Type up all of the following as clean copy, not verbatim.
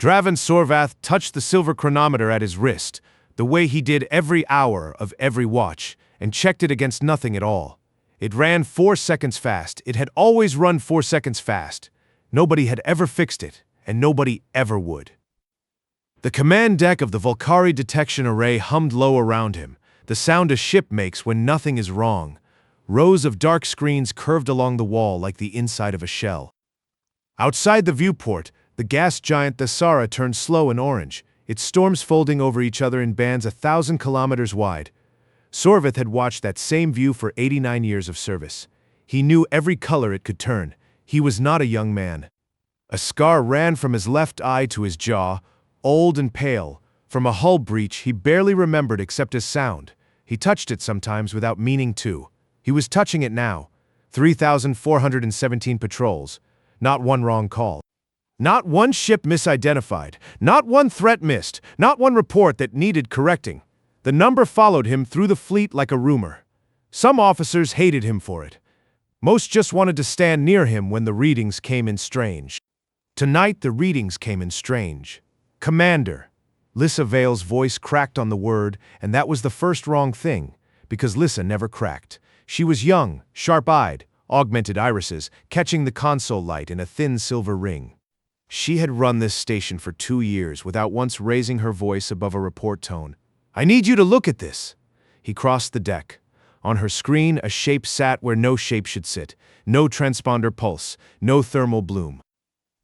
Draven Sorvath touched the silver chronometer at his wrist, the way he did every hour of every watch, and checked it against nothing at all. It ran 4 seconds fast. It had always run 4 seconds fast. Nobody had ever fixed it, and nobody ever would. The command deck of the Volkari detection array hummed low around him, the sound a ship makes when nothing is wrong. Rows of dark screens curved along the wall like the inside of a shell. Outside the viewport, the gas giant Thesara turned slow and orange, its storms folding over each other in bands 1,000 kilometers wide. Sorvath had watched that same view for 89 years of service. He knew every color it could turn. He was not a young man. A scar ran from his left eye to his jaw, old and pale. From a hull breach he barely remembered except his sound. He touched it sometimes without meaning to. He was touching it now. 3,417 patrols. Not one wrong call. Not one ship misidentified. Not one threat missed. Not one report that needed correcting. The number followed him through the fleet like a rumor. Some officers hated him for it. Most just wanted to stand near him when the readings came in strange. Tonight the readings came in strange. Commander. Lissa Vale's voice cracked on the word, and that was the first wrong thing, because Lissa never cracked. She was young, sharp-eyed, augmented irises, catching the console light in a thin silver ring. She had run this station for 2 years without once raising her voice above a report tone. "I need you to look at this." He crossed the deck. On her screen, a shape sat where no shape should sit. No transponder pulse, no thermal bloom.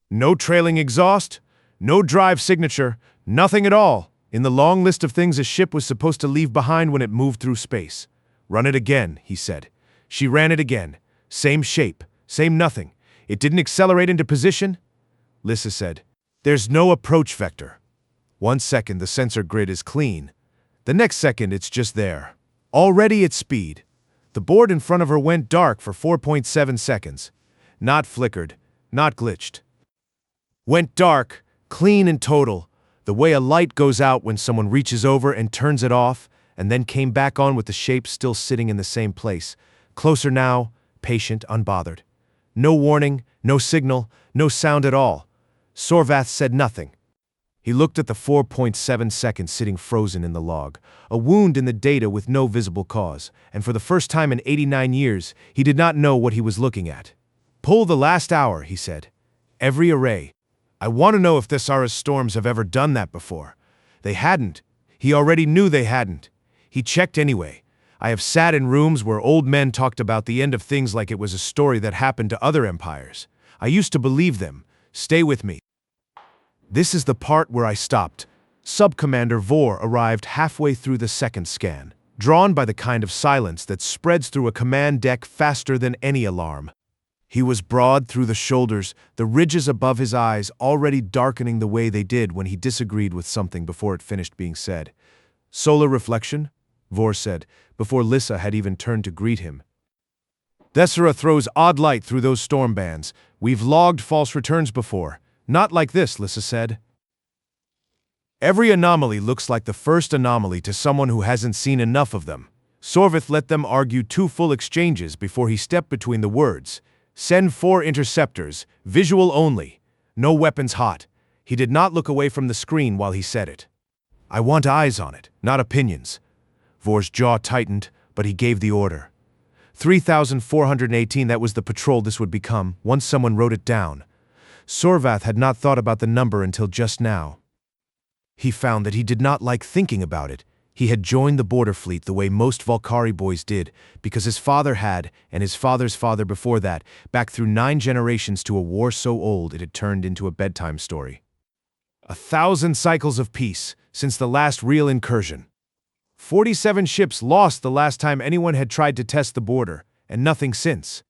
No trailing exhaust, no drive signature, nothing at all. In the long list of things a ship was supposed to leave behind when it moved through space. "Run it again," he said. She ran it again. Same shape, same nothing. It didn't accelerate into position? Lissa said, "There's no approach vector." 1 second the sensor grid is clean. The next second it's just there. Already at speed. The board in front of her went dark for 4.7 seconds. Not flickered, not glitched. Went dark, clean and total, the way a light goes out when someone reaches over and turns it off, and then came back on with the shape still sitting in the same place. Closer now, patient, unbothered. No warning, no signal, no sound at all. Sorvath said nothing. He looked at the 4.7 seconds sitting frozen in the log, a wound in the data with no visible cause, and for the first time in 89 years, he did not know what he was looking at. "Pull the last hour," he said. "Every array. I want to know if Thesara's storms have ever done that before." They hadn't. He already knew they hadn't. He checked anyway. I have sat in rooms where old men talked about the end of things like it was a story that happened to other empires. I used to believe them. Stay with me. This is the part where I stopped. Sub-Commander Vor arrived halfway through the second scan, drawn by the kind of silence that spreads through a command deck faster than any alarm. He was broad through the shoulders, the ridges above his eyes already darkening the way they did when he disagreed with something before it finished being said. "Solar reflection?" Vor said, before Lissa had even turned to greet him. "Thesara throws odd light through those storm bands. We've logged false returns before. Not like this," Lissa said. "Every anomaly looks like the first anomaly to someone who hasn't seen enough of them." Sorvath let them argue 2 full exchanges before he stepped between the words. "Send 4 interceptors, visual only. No weapons hot." He did not look away from the screen while he said it. "I want eyes on it, not opinions." Vor's jaw tightened, but he gave the order. 3,418, that was the patrol this would become, once someone wrote it down. Sorvath had not thought about the number until just now. He found that he did not like thinking about it. He had joined the border fleet the way most Volkari boys did, because his father had, and his father's father before that, back through 9 generations to a war so old it had turned into a bedtime story. 1,000 cycles of peace, since the last real incursion. 47 ships lost the last time anyone had tried to test the border, and nothing since.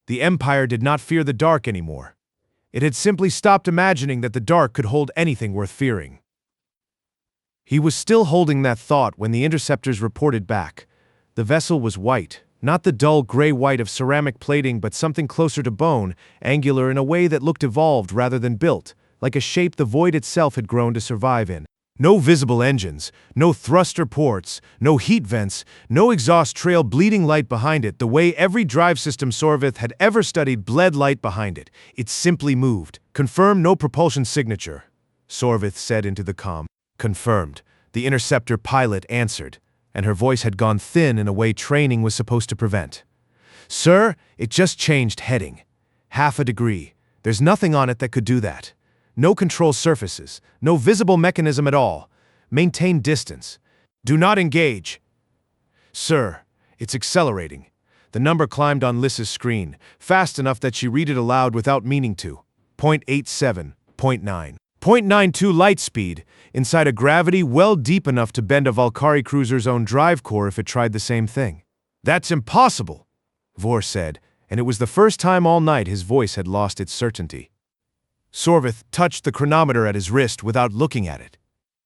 The Empire did not fear the dark anymore. It had simply stopped imagining that the dark could hold anything worth fearing. He was still holding that thought when the interceptors reported back. The vessel was white, not the dull gray white of ceramic plating but something closer to bone, angular in a way that looked evolved rather than built, like a shape the void itself had grown to survive in. No visible engines, no thruster ports, no heat vents, no exhaust trail bleeding light behind it the way every drive system Sorvath had ever studied bled light behind it. It simply moved. Confirm no propulsion signature. Sorvith said into the comm. Confirmed. The interceptor pilot answered, and her voice had gone thin in a way training was supposed to prevent. Sir, it just changed heading. Half a degree. There's nothing on it that could do that. No control surfaces. No visible mechanism at all. Maintain distance. Do not engage. Sir, it's accelerating. The number climbed on Lyssa's screen, fast enough that she read it aloud without meaning to. 0.87, 0.9. 0.92 light speed, inside a gravity well deep enough to bend a Valkyrie cruiser's own drive core if it tried the same thing. That's impossible, Vor said, and it was the first time all night his voice had lost its certainty. Sorvith touched the chronometer at his wrist without looking at it.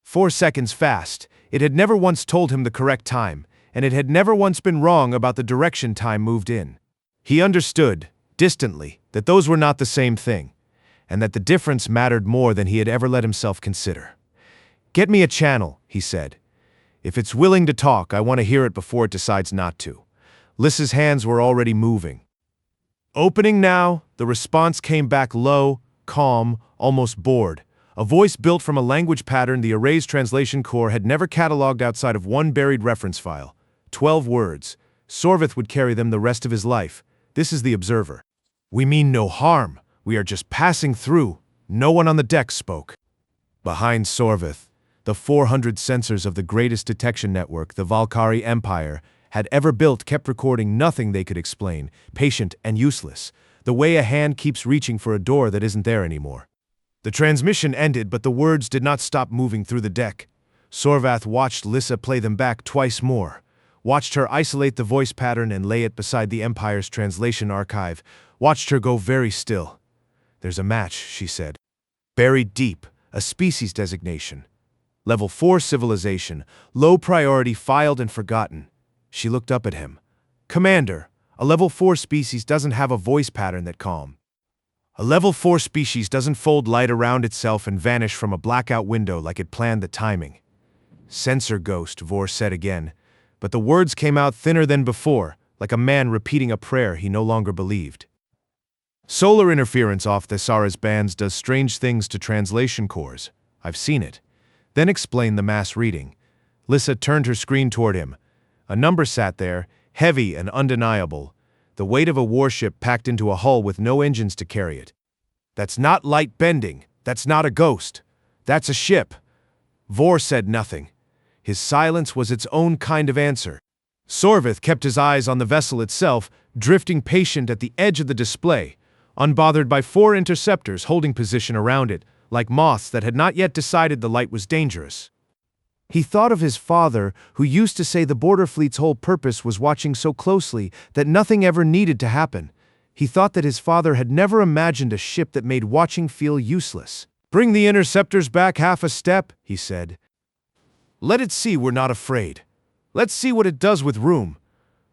4 seconds fast. It had never once told him the correct time, and it had never once been wrong about the direction time moved in. He understood, distantly, that those were not the same thing, and that the difference mattered more than he had ever let himself consider. Get me a channel, he said. If it's willing to talk, I want to hear it before it decides not to. Lyssa's hands were already moving. Opening now, the response came back low, calm, almost bored. A voice built from a language pattern the array's translation core had never cataloged outside of one buried reference file. 12 words. Sorvith would carry them the rest of his life. This is the observer. We mean no harm. We are just passing through. No one on the deck spoke. Behind Sorvith, the 400 sensors of the greatest detection network the Valkyrie Empire had ever built kept recording nothing they could explain, patient and useless, the way a hand keeps reaching for a door that isn't there anymore. The transmission ended, but the words did not stop moving through the deck. Sorvath watched Lyssa play them back twice more, watched her isolate the voice pattern and lay it beside the Empire's translation archive, watched her go very still. There's a match, she said. Buried deep, a species designation. Level 4 civilization, low priority, filed and forgotten. She looked up at him. Commander, a level 4 species doesn't have a voice pattern that calm. A level 4 species doesn't fold light around itself and vanish from a blackout window like it planned the timing. Sensor ghost, Vor said again, but the words came out thinner than before, like a man repeating a prayer he no longer believed. Solar interference off Thesara's bands does strange things to translation cores. I've seen it. Then explained the mass reading. Lyssa turned her screen toward him. A number sat there, heavy and undeniable, the weight of a warship packed into a hull with no engines to carry it. That's not light bending. That's not a ghost. That's a ship. Vor said nothing. His silence was its own kind of answer. Sorvith kept his eyes on the vessel itself, drifting patient at the edge of the display, unbothered by 4 interceptors holding position around it, like moths that had not yet decided the light was dangerous. He thought of his father, who used to say the border fleet's whole purpose was watching so closely that nothing ever needed to happen. He thought that his father had never imagined a ship that made watching feel useless. Bring the interceptors back half a step, he said. Let it see we're not afraid. Let's see what it does with room.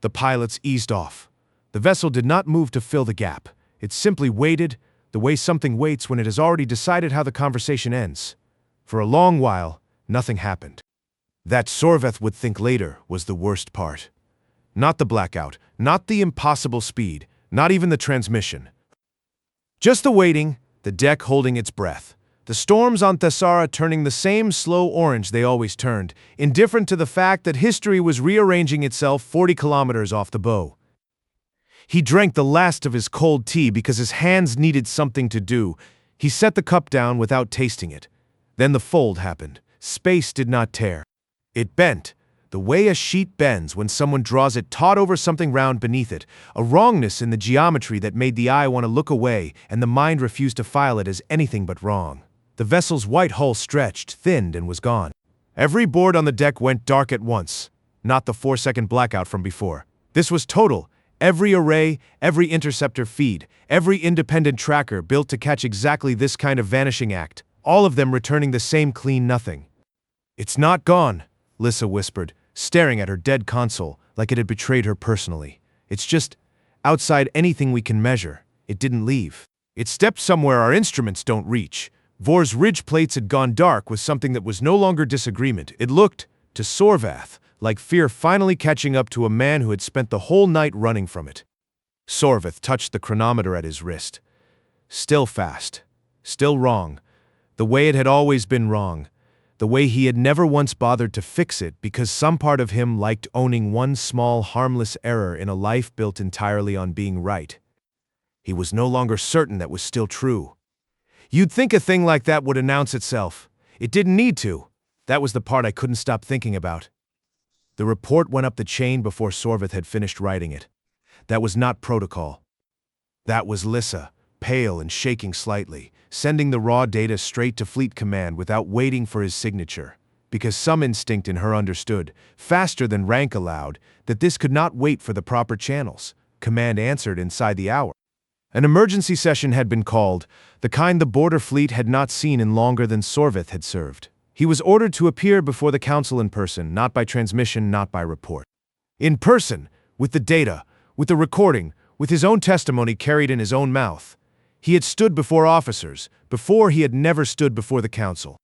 The pilots eased off. The vessel did not move to fill the gap. It simply waited, the way something waits when it has already decided how the conversation ends. For a long while, nothing happened. That Sorvith would think later was the worst part. Not the blackout, not the impossible speed, not even the transmission. Just the waiting, the deck holding its breath. The storms on Thesara turning the same slow orange they always turned, indifferent to the fact that history was rearranging itself 40 kilometers off the bow. He drank the last of his cold tea because his hands needed something to do. He set the cup down without tasting it. Then the fold happened. Space did not tear. It bent, the way a sheet bends when someone draws it taut over something round beneath it, a wrongness in the geometry that made the eye want to look away and the mind refused to file it as anything but wrong. The vessel's white hull stretched, thinned, and was gone. Every board on the deck went dark at once, not the 4-second blackout from before. This was total. Every array, every interceptor feed, every independent tracker built to catch exactly this kind of vanishing act, all of them returning the same clean nothing. It's not gone, Lyssa whispered, staring at her dead console like it had betrayed her personally. It's just outside anything we can measure. It didn't leave. It stepped somewhere our instruments don't reach. Vor's ridge plates had gone dark with something that was no longer disagreement. It looked, to Sorvath, like fear finally catching up to a man who had spent the whole night running from it. Sorvath touched the chronometer at his wrist. Still fast. Still wrong. The way it had always been wrong. The way he had never once bothered to fix it because some part of him liked owning one small, harmless error in a life built entirely on being right. He was no longer certain that was still true. You'd think a thing like that would announce itself. It didn't need to. That was the part I couldn't stop thinking about. The report went up the chain before Sorvith had finished writing it. That was not protocol. That was Lissa, pale and shaking slightly, sending the raw data straight to Fleet Command without waiting for his signature, because some instinct in her understood, faster than rank allowed, that this could not wait for the proper channels. Command answered inside the hour. An emergency session had been called, the kind the border fleet had not seen in longer than Sorvith had served. He was ordered to appear before the council in person, not by transmission, not by report. In person, with the data, with the recording, with his own testimony carried in his own mouth. He had stood before officers, before he had never stood before the council.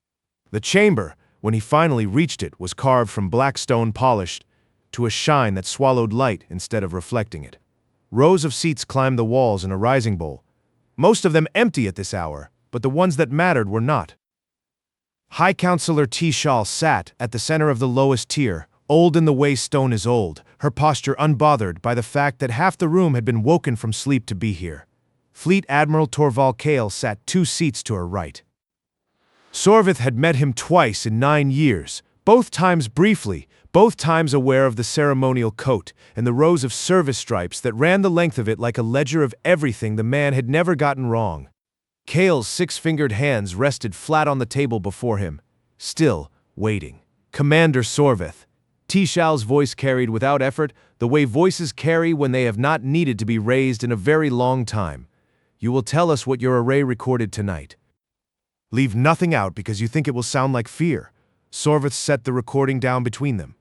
The chamber, when he finally reached it, was carved from black stone polished to a shine that swallowed light instead of reflecting it. Rows of seats climbed the walls in a rising bowl, most of them empty at this hour, but the ones that mattered were not. High Counselor Tishal sat at the center of the lowest tier, old in the way stone is old, her posture unbothered by the fact that half the room had been woken from sleep to be here. Fleet Admiral Torval Kale sat 2 seats to her right. Sorvith had met him twice in 9 years, both times briefly, both times aware of the ceremonial coat and the rows of service stripes that ran the length of it like a ledger of everything the man had never gotten wrong. Kale's 6-fingered hands rested flat on the table before him, still waiting. Commander Sorvith. Tishal's voice carried without effort, the way voices carry when they have not needed to be raised in a very long time. You will tell us what your array recorded tonight. Leave nothing out because you think it will sound like fear. Sorvith set the recording down between them.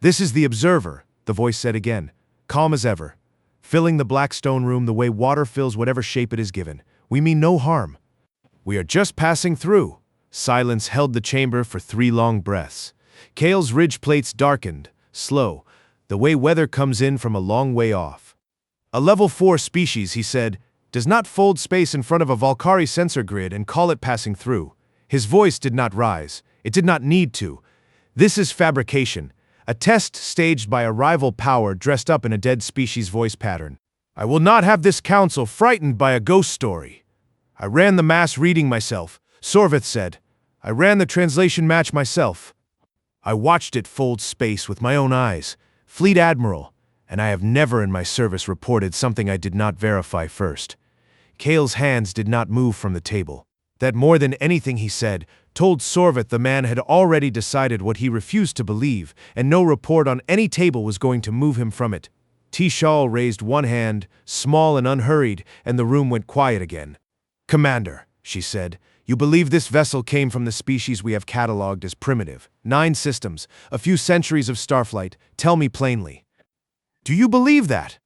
This is the observer, the voice said again, calm as ever, filling the black stone room the way water fills whatever shape it is given. We mean no harm. We are just passing through. Silence held the chamber for 3 long breaths. Kale's ridge plates darkened, slow, the way weather comes in from a long way off. A level 4 species, he said, does not fold space in front of a Valkyrie sensor grid and call it passing through. His voice did not rise. It did not need to. This is fabrication, a test staged by a rival power dressed up in a dead species voice pattern. I will not have this council frightened by a ghost story. I ran the mass reading myself, Sorvith said. I ran the translation match myself. I watched it fold space with my own eyes, Fleet Admiral, and I have never in my service reported something I did not verify first. Kale's hands did not move from the table. That more than anything he said, told Sorvith the man had already decided what he refused to believe, and no report on any table was going to move him from it. Tishal raised one hand, small and unhurried, and the room went quiet again. Commander, she said, you believe this vessel came from the species we have catalogued as primitive. 9 systems, a few centuries of starflight. Tell me plainly. Do you believe that?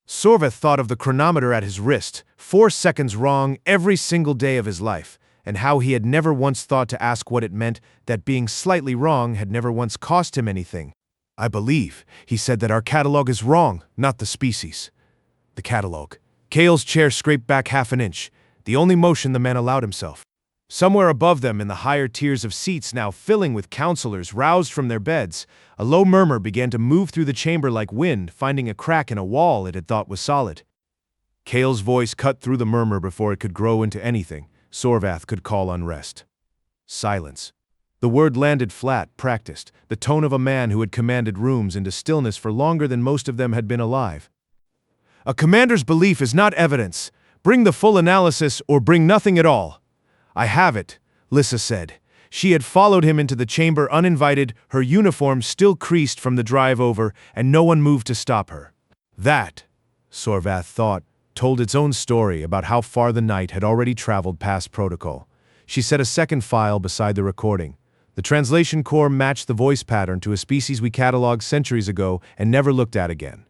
Sorvith thought of the chronometer at his wrist, 4 seconds wrong every single day of his life, and how he had never once thought to ask what it meant that being slightly wrong had never once cost him anything. I believe, he said, that our catalog is wrong, not the species. The catalog. Kale's chair scraped back half an inch, the only motion the man allowed himself. Somewhere above them in the higher tiers of seats now filling with counselors roused from their beds, a low murmur began to move through the chamber like wind, finding a crack in a wall it had thought was solid. Kale's voice cut through the murmur before it could grow into anything Sorvith could call unrest. Silence. The word landed flat, practiced, the tone of a man who had commanded rooms into stillness for longer than most of them had been alive. A commander's belief is not evidence. Bring the full analysis or bring nothing at all. I have it, Lissa said. She had followed him into the chamber uninvited, her uniform still creased from the drive over, and no one moved to stop her. That, Sorvith thought, told its own story about how far the night had already traveled past protocol. She set a second file beside the recording. The translation core matched the voice pattern to a species we cataloged centuries ago and never looked at again.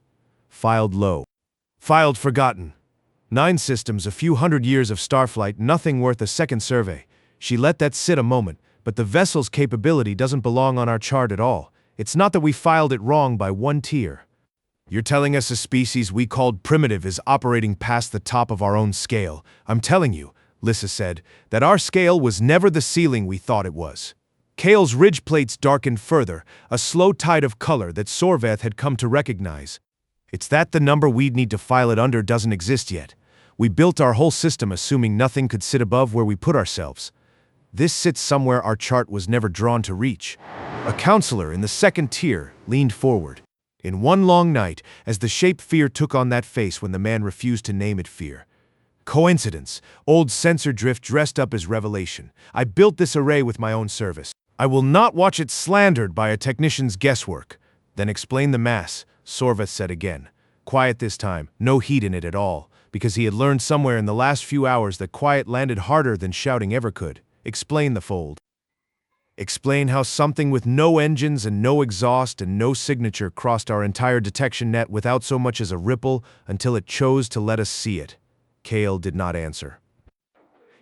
Filed low. Filed forgotten. 9 systems, a few hundred years of starflight, nothing worth a second survey. She let that sit a moment, but the vessel's capability doesn't belong on our chart at all. It's not that we filed it wrong by 1 tier. You're telling us a species we called primitive is operating past the top of our own scale. I'm telling you, Lissa said, that our scale was never the ceiling we thought it was. Kale's ridge plates darkened further, a slow tide of color that Sorveth had come to recognize. It's that the number we'd need to file it under doesn't exist yet. We built our whole system assuming nothing could sit above where we put ourselves. This sits somewhere our chart was never drawn to reach. A counselor in the second tier leaned forward. In one long night, as the shape fear took on that face when the man refused to name it fear. Coincidence, old sensor drift dressed up as revelation. I built this array with my own service. I will not watch it slandered by a technician's guesswork. Then explain the mass, Sorveth said again. Quiet this time, no heat in it at all, because he had learned somewhere in the last few hours that quiet landed harder than shouting ever could. Explain the fold. Explain how something with no engines and no exhaust and no signature crossed our entire detection net without so much as a ripple until it chose to let us see it. Kale did not answer.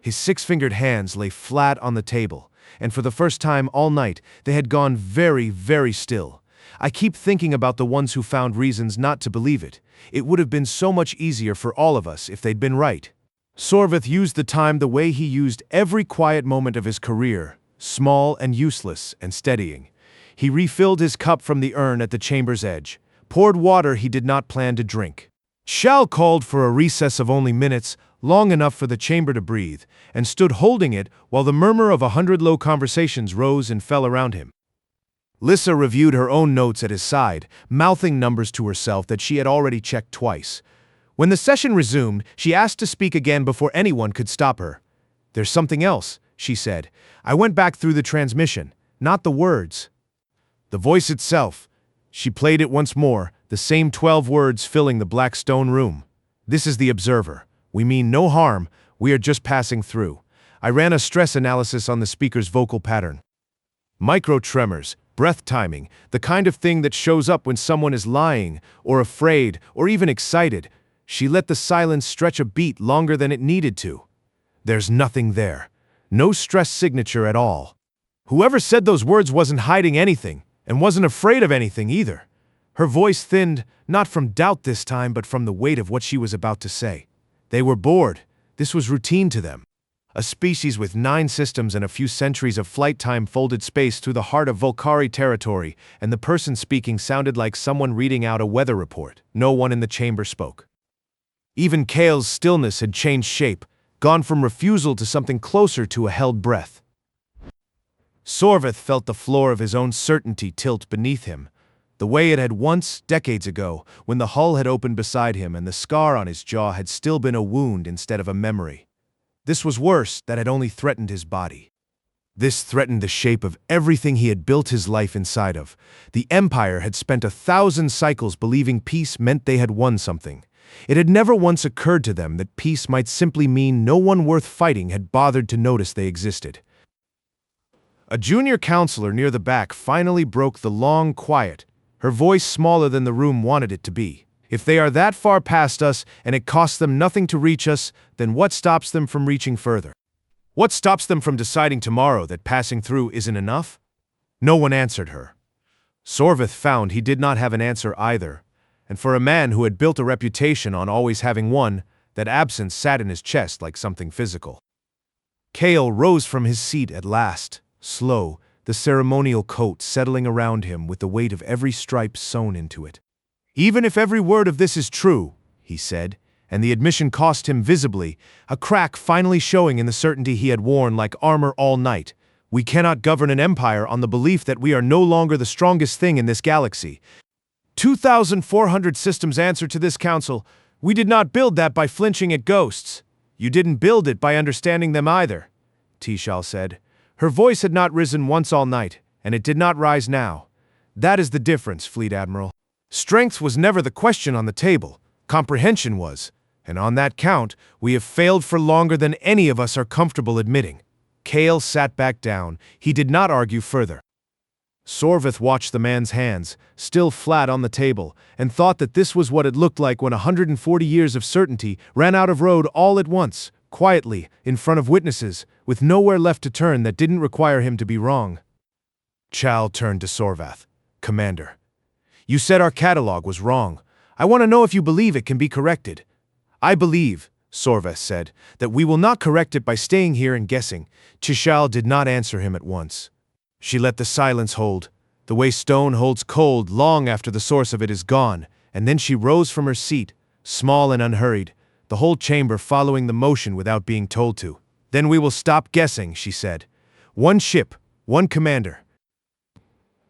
His six-fingered hands lay flat on the table, and for the first time all night they had gone very, very still. I keep thinking about the ones who found reasons not to believe it. It would have been so much easier for all of us if they'd been right. Sorveth used the time the way he used every quiet moment of his career, small and useless and steadying. He refilled his cup from the urn at the chamber's edge, poured water he did not plan to drink. Shal called for a recess of only minutes, long enough for the chamber to breathe, and stood holding it while the murmur of 100 low conversations rose and fell around him. Lissa reviewed her own notes at his side, mouthing numbers to herself that she had already checked twice. When the session resumed, she asked to speak again before anyone could stop her. "There's something else," she said. "I went back through the transmission, not the words. The voice itself." She played it once more, the same 12 words filling the black stone room. "This is the observer. We mean no harm, we are just passing through." I ran a stress analysis on the speaker's vocal pattern. Micro tremors, breath timing, the kind of thing that shows up when someone is lying, or afraid, or even excited. She let the silence stretch a beat longer than it needed to. There's nothing there. No stress signature at all. Whoever said those words wasn't hiding anything, and wasn't afraid of anything either. Her voice thinned, not from doubt this time, but from the weight of what she was about to say. They were bored. This was routine to them. A species with 9 systems and a few centuries of flight time folded space through the heart of Volcari territory, and the person speaking sounded like someone reading out a weather report. No one in the chamber spoke. Even Kale's stillness had changed shape, gone from refusal to something closer to a held breath. Sorveth felt the floor of his own certainty tilt beneath him, the way it had once, decades ago, when the hull had opened beside him and the scar on his jaw had still been a wound instead of a memory. This was worse, that had only threatened his body. This threatened the shape of everything he had built his life inside of. The Empire had spent 1,000 cycles believing peace meant they had won something. It had never once occurred to them that peace might simply mean no one worth fighting had bothered to notice they existed. A junior counselor near the back finally broke the long quiet, her voice smaller than the room wanted it to be. "If they are that far past us and it costs them nothing to reach us, then what stops them from reaching further? What stops them from deciding tomorrow that passing through isn't enough?" No one answered her. Sorveth found he did not have an answer either, and for a man who had built a reputation on always having one, that absence sat in his chest like something physical. Kale rose from his seat at last, slow, the ceremonial coat settling around him with the weight of every stripe sewn into it. "Even if every word of this is true," he said, and the admission cost him visibly, a crack finally showing in the certainty he had worn like armor all night. "We cannot govern an empire on the belief that we are no longer the strongest thing in this galaxy. 2,400 systems answer to this council. We did not build that by flinching at ghosts. You didn't build it by understanding them either," Tishal said. Her voice had not risen once all night, and it did not rise now. "That is the difference, Fleet Admiral. Strength was never the question on the table. Comprehension was, and on that count, we have failed for longer than any of us are comfortable admitting." Kale sat back down. He did not argue further. Sorveth watched the man's hands, still flat on the table, and thought that this was what it looked like when 140 years of certainty ran out of road all at once, quietly, in front of witnesses, with nowhere left to turn that didn't require him to be wrong. Chal turned to Sorveth. "Commander, you said our catalog was wrong. I want to know if you believe it can be corrected." "I believe," Sorveth said, "that we will not correct it by staying here and guessing." Chishal did not answer him at once. She let the silence hold, the way stone holds cold long after the source of it is gone, and then she rose from her seat, small and unhurried, the whole chamber following the motion without being told to. "Then we will stop guessing," she said. "One ship, one commander.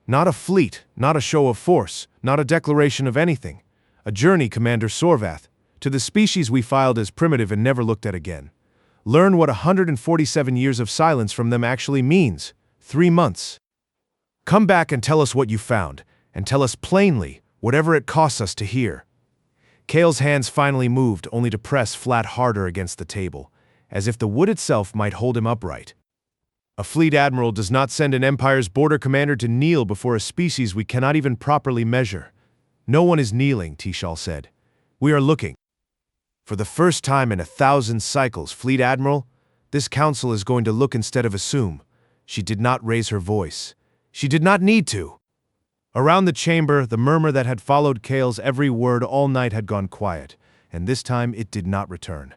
Not a fleet, not a show of force, not a declaration of anything. A journey, Commander Sorvath, to the species we filed as primitive and never looked at again. Learn what 147 years of silence from them actually means. 3 months. Come back and tell us what you found, and tell us plainly, whatever it costs us to hear." Kale's hands finally moved, only to press flat harder against the table, as if the wood itself might hold him upright. "A fleet admiral does not send an empire's border commander to kneel before a species we cannot even properly measure." "No one is kneeling," Tishal said. "We are looking. For the first time in 1,000 cycles, Fleet Admiral, this council is going to look instead of assume." She did not raise her voice. She did not need to. Around the chamber, the murmur that had followed Kale's every word all night had gone quiet, and this time it did not return.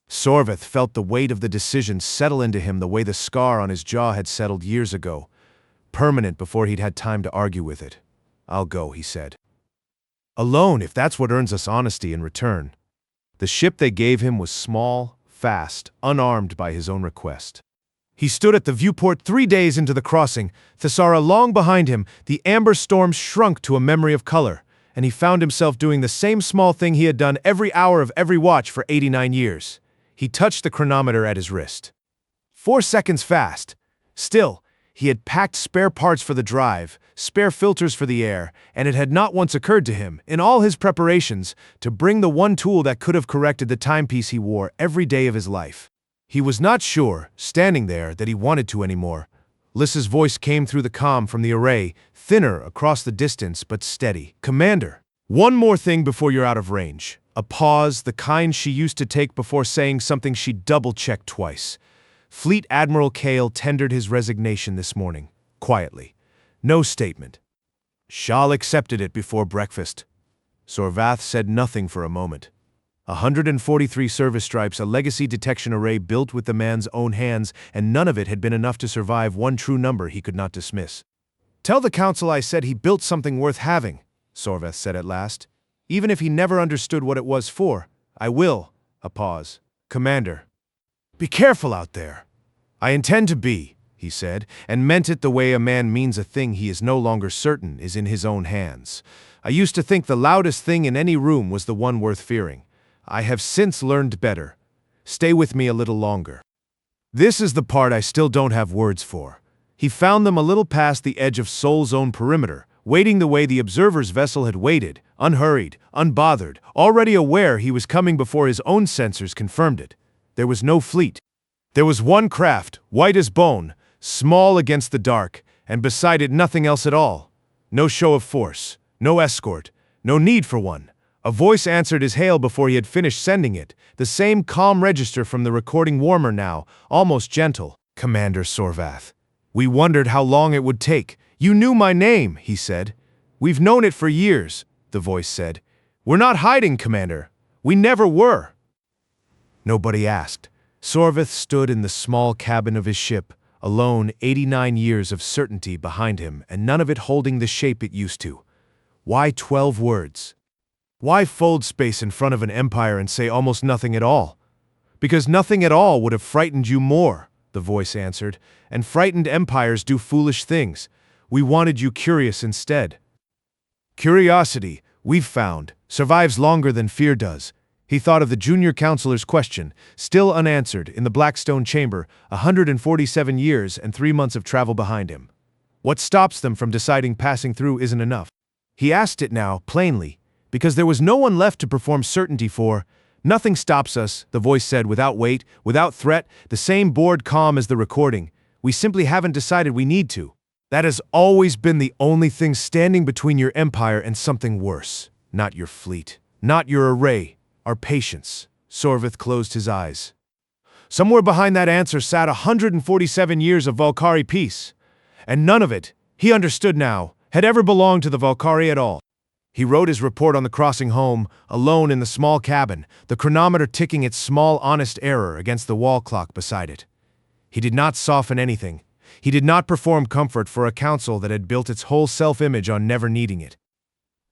Sorveth felt the weight of the decision settle into him the way the scar on his jaw had settled years ago, permanent before he'd had time to argue with it. "I'll go," he said. "Alone, if that's what earns us honesty in return." The ship they gave him was small, fast, unarmed by his own request. He stood at the viewport 3 days into the crossing, Thessara long behind him. The amber storm shrunk to a memory of color, and he found himself doing the same small thing he had done every hour of every watch for 89 years. He touched the chronometer at his wrist. 4 seconds fast. Still, he had packed spare parts for the drive, spare filters for the air, and it had not once occurred to him, in all his preparations, to bring the one tool that could have corrected the timepiece he wore every day of his life. He was not sure, standing there, that he wanted to anymore. Lyssa's voice came through the comm from the array, thinner across the distance but steady. "Commander, one more thing before you're out of range." A pause, the kind she used to take before saying something she double-checked twice. Fleet Admiral Kale tendered his resignation this morning, quietly. No statement. Shal accepted it before breakfast. Sorvath said nothing for a moment. 143 service stripes, a legacy detection array built with the man's own hands, and none of it had been enough to survive one true number he could not dismiss. "Tell the council I said he built something worth having," Sorvath said at last. "Even if he never understood what it was for, I will." A pause. "Commander, be careful out there." "I intend to be," he said, and meant it the way a man means a thing he is no longer certain is in his own hands. "I used to think the loudest thing in any room was the one worth fearing. I have since learned better. Stay with me a little longer. This is the part I still don't have words for." He found them a little past the edge of Sol's own perimeter, waiting the way the observer's vessel had waited, unhurried, unbothered, already aware he was coming before his own sensors confirmed it. There was no fleet. There was one craft, white as bone, small against the dark, and beside it nothing else at all. No show of force, no escort, no need for one. A voice answered his hail before he had finished sending it, the same calm register from the recording warmer now, almost gentle. "Commander Sorvath, we wondered how long it would take. You knew my name," he said. "We've known it for years," the voice said. "We're not hiding, Commander. We never were." Nobody asked. Sorvath stood in the small cabin of his ship, alone, 89 years of certainty behind him, and none of it holding the shape it used to. Why 12 words? Why fold space in front of an empire and say almost nothing at all? "Because nothing at all would have frightened you more," the voice answered, "and frightened empires do foolish things. We wanted you curious instead. Curiosity, we've found, survives longer than fear does." He thought of the junior counselor's question, still unanswered, in the Blackstone chamber, 147 years and 3 months of travel behind him. What stops them from deciding passing through isn't enough? He asked it now, plainly, because there was no one left to perform certainty for. "Nothing stops us," the voice said without weight, without threat, the same bored calm as the recording. "We simply haven't decided we need to. That has always been the only thing standing between your empire and something worse. Not your fleet, not your array, our patience." Sorvath closed his eyes. Somewhere behind that answer sat 147 years of Valkyrie peace. And none of it, he understood now, had ever belonged to the Valkyrie at all. He wrote his report on the crossing home, alone in the small cabin, the chronometer ticking its small, honest error against the wall clock beside it. He did not soften anything. He did not perform comfort for a council that had built its whole self-image on never needing it.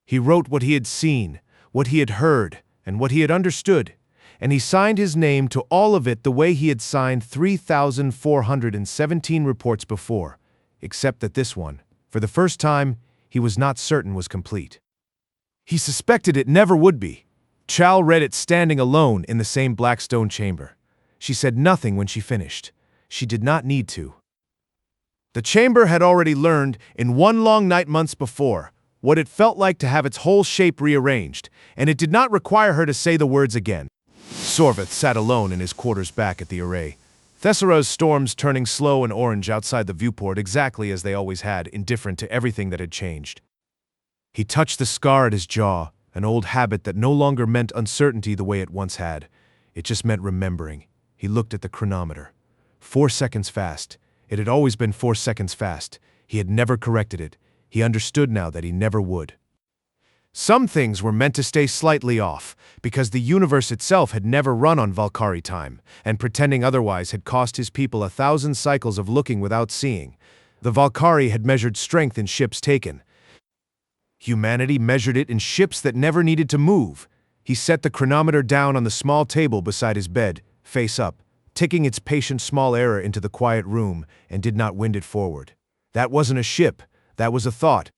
He wrote what he had seen, what he had heard, and what he had understood, and he signed his name to all of it the way he had signed 3,417 reports before, except that this one, for the first time, he was not certain was complete. He suspected it never would be. Chal read it standing alone in the same black stone chamber. She said nothing when she finished. She did not need to. The chamber had already learned, in one long night months before, what it felt like to have its whole shape rearranged, and it did not require her to say the words again. Sorvith sat alone in his quarters back at the array. Thessaro's storms turning slow and orange outside the viewport exactly as they always had, indifferent to everything that had changed. He touched the scar at his jaw, an old habit that no longer meant uncertainty the way it once had. It just meant remembering. He looked at the chronometer. 4 seconds fast. It had always been 4 seconds fast. He had never corrected it. He understood now that he never would. Some things were meant to stay slightly off, because the universe itself had never run on Valkyrie time, and pretending otherwise had cost his people 1,000 cycles of looking without seeing. The Valkyrie had measured strength in ships taken. Humanity measured it in ships that never needed to move. He set the chronometer down on the small table beside his bed, face up, ticking its patient small error into the quiet room, and did not wind it forward. That wasn't a ship, that was a thought.